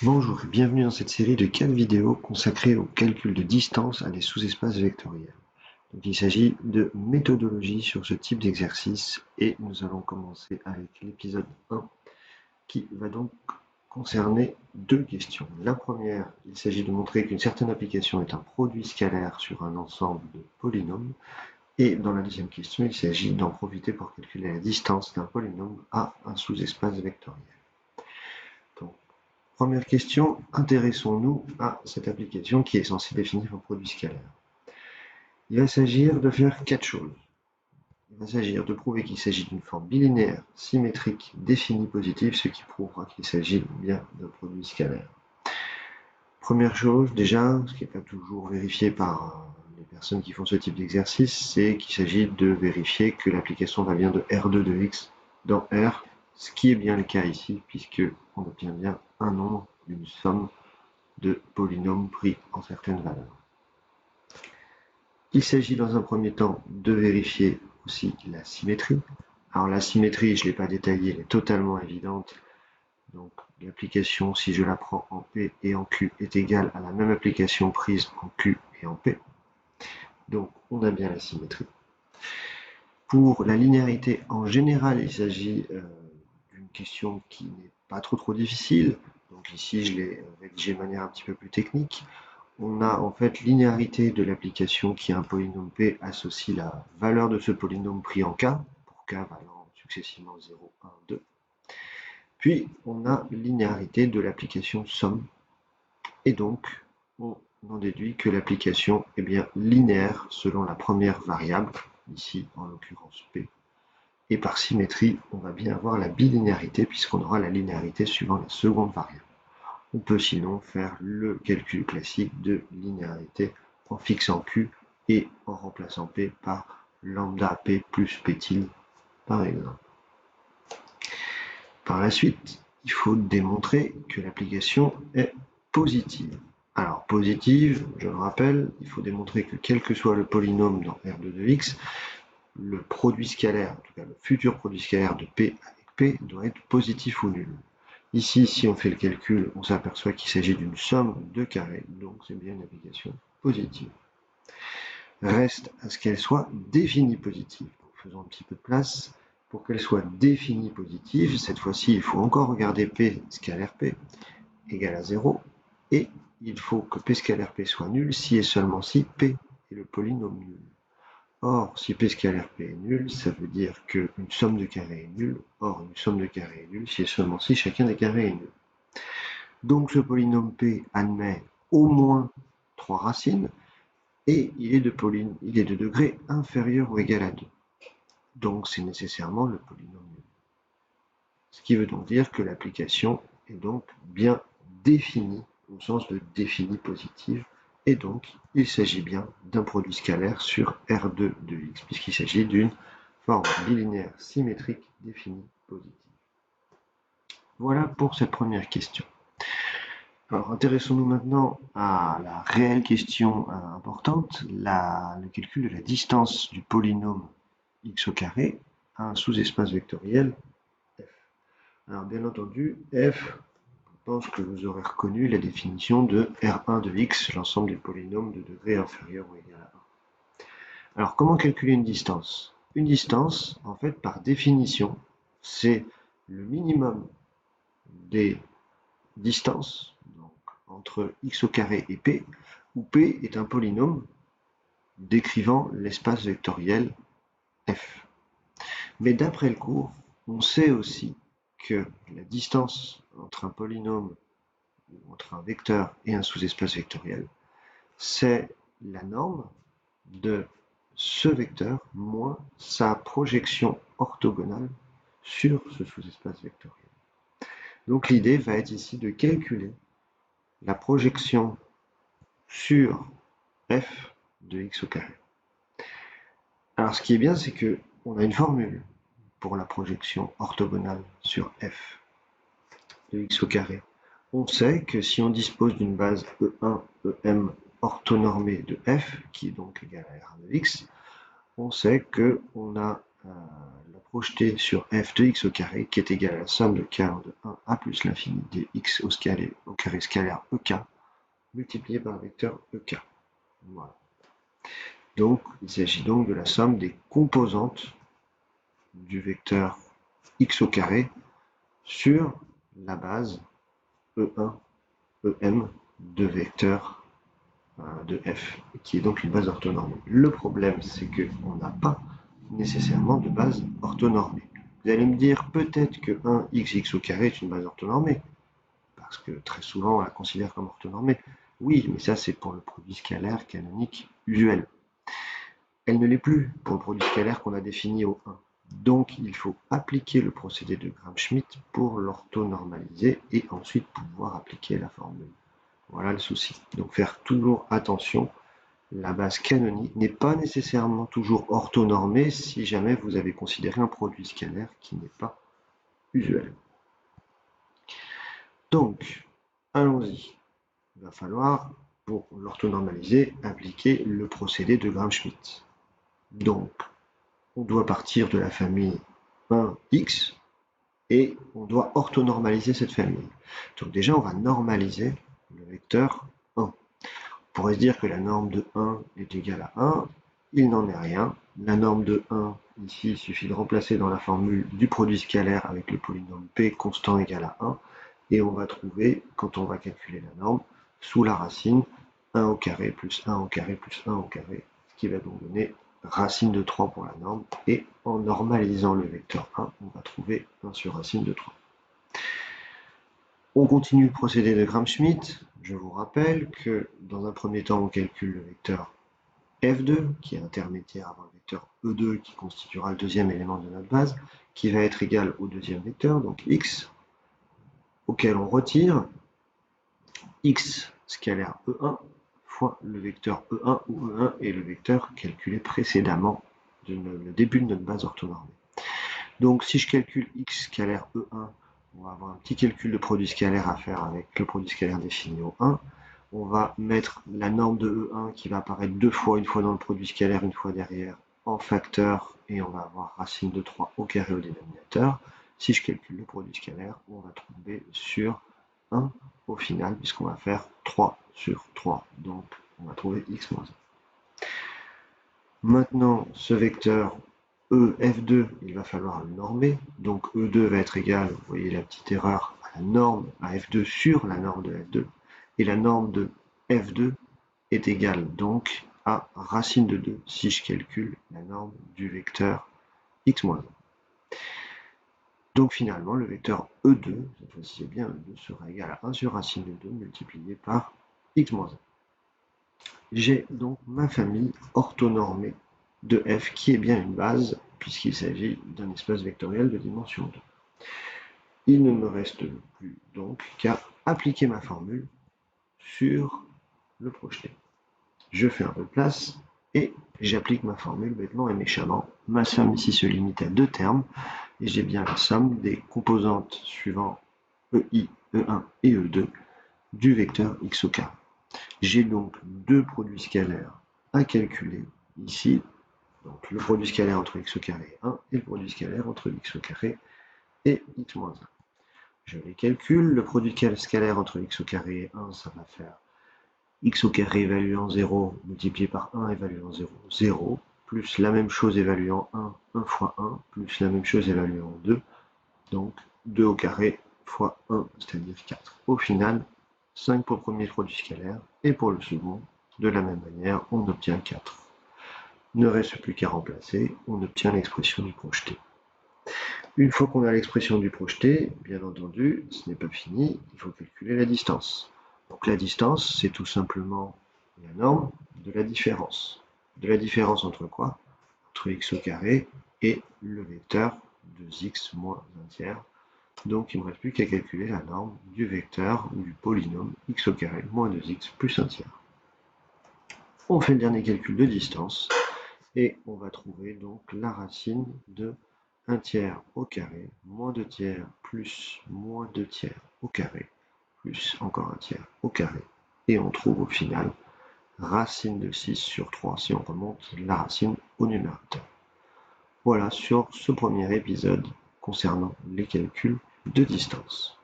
Bonjour et bienvenue dans cette série de 4 vidéos consacrées au calcul de distance à des sous-espaces vectoriels. Donc, il s'agit de méthodologie sur ce type d'exercice et nous allons commencer avec l'épisode 1 qui va donc concerner deux questions. La première, il s'agit de montrer qu'une certaine application est un produit scalaire sur un ensemble de polynômes. Et dans la deuxième question, il s'agit d'en profiter pour calculer la distance d'un polynôme à un sous-espace vectoriel. Donc, première question, intéressons-nous à cette application qui est censée définir un produit scalaire. Il va s'agir de faire 4 choses. Il va s'agir de prouver qu'il s'agit d'une forme bilinéaire, symétrique, définie positive, ce qui prouvera qu'il s'agit bien d'un produit scalaire. Première chose, déjà, ce qui n'est pas toujours vérifié par les personnes qui font ce type d'exercice, c'est qu'il s'agit de vérifier que l'application va bien de R2 de x dans R, ce qui est bien le cas ici, puisqu'on obtient bien un nombre, une somme de polynômes pris en certaines valeurs. Il s'agit dans un premier temps de vérifier aussi la symétrie. Alors la symétrie, je ne l'ai pas détaillée, elle est totalement évidente. Donc l'application, si je la prends en P et en Q, est égale à la même application prise en Q et en P. Donc on a bien la symétrie. Pour la linéarité en général, il s'agit d'une question qui n'est pas trop difficile. Donc ici, je l'ai rédigé de manière un petit peu plus technique. On a en fait linéarité de l'application qui est un polynôme P associe la valeur de ce polynôme pris en K, pour K valant successivement 0, 1, 2. Puis on a linéarité de l'application somme, et donc on en déduit que l'application est bien linéaire selon la première variable, ici en l'occurrence P. Et par symétrie, on va bien avoir la bilinéarité puisqu'on aura la linéarité suivant la seconde variable. On peut sinon faire le calcul classique de linéarité en fixant Q et en remplaçant P par lambda P plus P tilde, par exemple. Par la suite, il faut démontrer que l'application est positive. Alors, positive, je le rappelle, il faut démontrer que quel que soit le polynôme dans R2 de x, le produit scalaire, en tout cas le futur produit scalaire de P avec P, doit être positif ou nul. Ici, si on fait le calcul, on s'aperçoit qu'il s'agit d'une somme de carrés, donc c'est bien une application positive. Reste à ce qu'elle soit définie positive. Donc, faisons un petit peu de place. Pour qu'elle soit définie positive, cette fois-ci, il faut encore regarder P scalaire P égale à 0, et il faut que P scalaire P soit nul si et seulement si P est le polynôme nul. Or, si P scalaire P est nul, ça veut dire qu'une somme de carrés est nulle. Or, une somme de carrés est nulle si et seulement si chacun des carrés est nul. Donc ce polynôme P admet au moins 3 racines et il est de degré inférieur ou égal à 2. Donc c'est nécessairement le polynôme nul. Ce qui veut donc dire que l'application est donc bien définie au sens de définie positive, et donc il s'agit bien d'un produit scalaire sur R2 de x, puisqu'il s'agit d'une forme bilinéaire symétrique définie positive. Voilà pour cette première question. Alors intéressons-nous maintenant à la réelle question importante, le calcul de la distance du polynôme x au carré à un sous-espace vectoriel f. Alors bien entendu, f, je pense que vous aurez reconnu la définition de R1 de x, l'ensemble des polynômes de degré inférieur ou égal à 1. Alors comment calculer une distance? Une distance, en fait, par définition, c'est le minimum des distances donc, entre x au carré et p, où p est un polynôme décrivant l'espace vectoriel f. Mais d'après le cours, on sait aussi que la distance entre un polynôme ou entre un vecteur et un sous-espace vectoriel, c'est la norme de ce vecteur moins sa projection orthogonale sur ce sous-espace vectoriel. Donc l'idée va être ici de calculer la projection sur f de x au carré. Alors ce qui est bien, c'est qu'on a une formule pour la projection orthogonale sur f de x au carré. On sait que si on dispose d'une base E1, EM orthonormée de f, qui est donc égale à R de x, on sait qu'on a la projeté sur f de x au carré, qui est égal à la somme de k de 1a plus l'infini de x au carré scalaire ek, multiplié par le vecteur ek. Voilà. Donc, il s'agit donc de la somme des composantes du vecteur x au carré sur la base E1, EM de vecteur de f, qui est donc une base orthonormée. Le problème, c'est qu'on n'a pas nécessairement de base orthonormée. Vous allez me dire peut-être que 1x au carré est une base orthonormée, parce que très souvent on la considère comme orthonormée. Oui, mais ça c'est pour le produit scalaire canonique usuel. Elle ne l'est plus pour le produit scalaire qu'on a défini au 1. Donc il faut appliquer le procédé de Gram-Schmidt pour l'orthonormaliser et ensuite pouvoir appliquer la formule. Voilà le souci. Donc faire toujours attention, la base canonique n'est pas nécessairement toujours orthonormée si jamais vous avez considéré un produit scalaire qui n'est pas usuel. Donc, allons-y. Il va falloir, pour l'orthonormaliser, appliquer le procédé de Gram-Schmidt. Donc, on doit partir de la famille 1x et on doit orthonormaliser cette famille. Donc déjà, on va normaliser le vecteur 1. On pourrait se dire que la norme de 1 est égale à 1. Il n'en est rien. La norme de 1, ici, il suffit de remplacer dans la formule du produit scalaire avec le polynôme p constant égal à 1. Et on va trouver, quand on va calculer la norme, sous la racine, 1 au carré plus 1 au carré plus 1 au carré, ce qui va donc donner racine de 3 pour la norme, et en normalisant le vecteur 1, on va trouver 1 sur racine de 3. On continue le procédé de Gram-Schmidt. Je vous rappelle que dans un premier temps, on calcule le vecteur f2, qui est intermédiaire avant le vecteur e2, qui constituera le deuxième élément de notre base, qui va être égal au deuxième vecteur, donc x, auquel on retire x scalaire E1 fois le vecteur E1 où E1 est le vecteur calculé précédemment le début de notre base orthonormée. Donc si je calcule x scalaire E1, on va avoir un petit calcul de produit scalaire à faire avec le produit scalaire défini au 1. On va mettre la norme de E1 qui va apparaître deux fois, une fois dans le produit scalaire, une fois derrière, en facteur, et on va avoir racine de 3 au carré au dénominateur. Si je calcule le produit scalaire, on va tomber sur 1 au final, puisqu'on va faire 3 sur 3. Donc, on va trouver x moins 1. Maintenant, ce vecteur F2, il va falloir le normer. Donc, E2 va être égal, vous voyez la petite erreur, à la norme à F2 sur la norme de F2. Et la norme de F2 est égale donc à racine de 2 si je calcule la norme du vecteur x moins 1. Donc finalement, le vecteur E2, cette fois-ci c'est bien E2, sera égal à 1 sur racine de 2 multiplié par x moins 1. J'ai donc ma famille orthonormée de f qui est bien une base, puisqu'il s'agit d'un espace vectoriel de dimension 2. Il ne me reste plus donc qu'à appliquer ma formule sur le projeté. Je fais un peu de place et j'applique ma formule bêtement et méchamment. Ma somme ici se limite à deux termes et j'ai bien la somme des composantes suivant EI, E1 et E2 du vecteur x au carré. J'ai donc deux produits scalaires à calculer ici. Donc le produit scalaire entre x au carré 1 et le produit scalaire entre x au carré et x moins 1. Je les calcule. Le produit scalaire entre x au carré et 1, ça va faire x au carré évaluant 0 multiplié par 1 évaluant 0, 0, plus la même chose évaluant 1, 1 fois 1, plus la même chose évaluant 2, donc 2 au carré fois 1, c'est-à-dire 4. Au final, 5 pour le premier produit scalaire, et pour le second, de la même manière, on obtient 4. Ne reste plus qu'à remplacer, on obtient l'expression du projeté. Une fois qu'on a l'expression du projeté, bien entendu, ce n'est pas fini, il faut calculer la distance. Donc la distance, c'est tout simplement la norme de la différence. De la différence entre quoi? Entre x au carré et le vecteur 2x moins 1 tiers. Donc il ne me reste plus qu'à calculer la norme du vecteur ou du polynôme x au carré moins 2x plus 1 tiers. On fait le dernier calcul de distance et on va trouver donc la racine de 1 tiers au carré moins 2 tiers plus moins 2 tiers au carré plus encore 1 tiers au carré. Et on trouve au final racine de 6 sur 3 si on remonte la racine au numérateur. Voilà sur ce premier épisode concernant les calculs de distance.